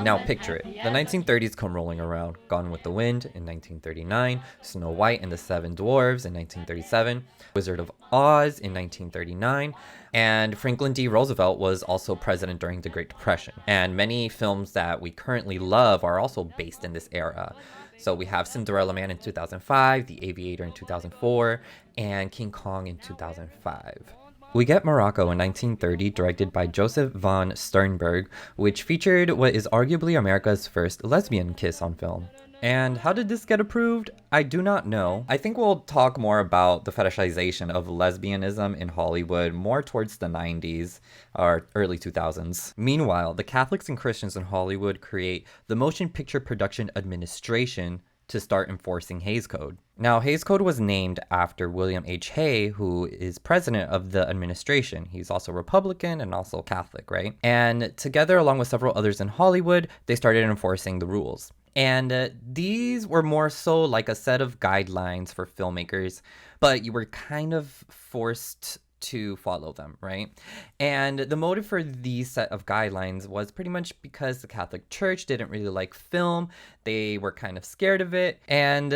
Now picture it. The 1930s come rolling around. Gone with the Wind in 1939, Snow White and the Seven Dwarfs in 1937, Wizard of Oz in 1939, and Franklin D. Roosevelt was also president during the Great Depression. And many films that we currently love are also based in this era. So we have Cinderella Man in 2005, The Aviator in 2004, and King Kong in 2005. We get Morocco in 1930, directed by Joseph von Sternberg, which featured what is arguably America's first lesbian kiss on film. And how did this get approved? I do not know. I think we'll talk more about the fetishization of lesbianism in Hollywood more towards the 90s or early 2000s. Meanwhile, the Catholics and Christians in Hollywood create the Motion Picture Production Administration to start enforcing Hays Code. Now, Hays Code was named after William H. Hay, who is president of the administration. He's also Republican and also Catholic, right? And together, along with several others in Hollywood, they started enforcing the rules. And these were more so like a set of guidelines for filmmakers, but you were kind of forced to follow them, right? And the motive for these set of guidelines was pretty much because the Catholic Church didn't really like film. They were kind of scared of it. And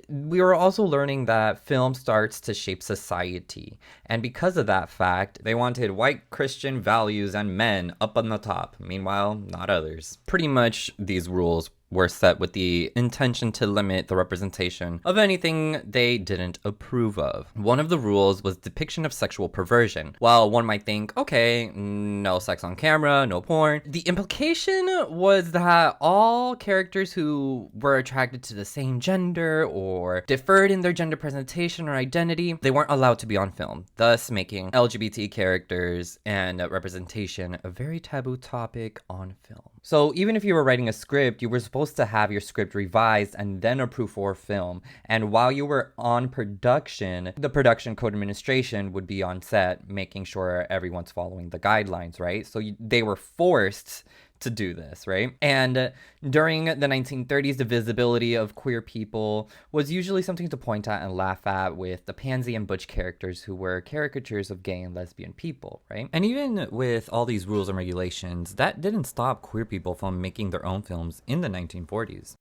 we were also learning that film starts to shape society. And because of that fact, they wanted white Christian values and men up on the top. Meanwhile, not others. Pretty much these rules were set with the intention to limit the representation of anything they didn't approve of. One of the rules was depiction of sexual perversion. While one might think, okay, no sex on camera, no porn, the implication was that all characters who were attracted to the same gender or differed in their gender presentation or identity, they weren't allowed to be on film, thus making LGBT characters and representation a very taboo topic on film. So even if you were writing a script, you were supposed to have your script revised and then approved for film. And while you were on production, the production code administration would be on set, making sure everyone's following the guidelines, right? So they were forced to do this, right? And during the 1930s, the visibility of queer people was usually something to point at and laugh at, with the pansy and butch characters who were caricatures of gay and lesbian people, right? And even with all these rules and regulations, that didn't stop queer people from making their own films in the 1940s.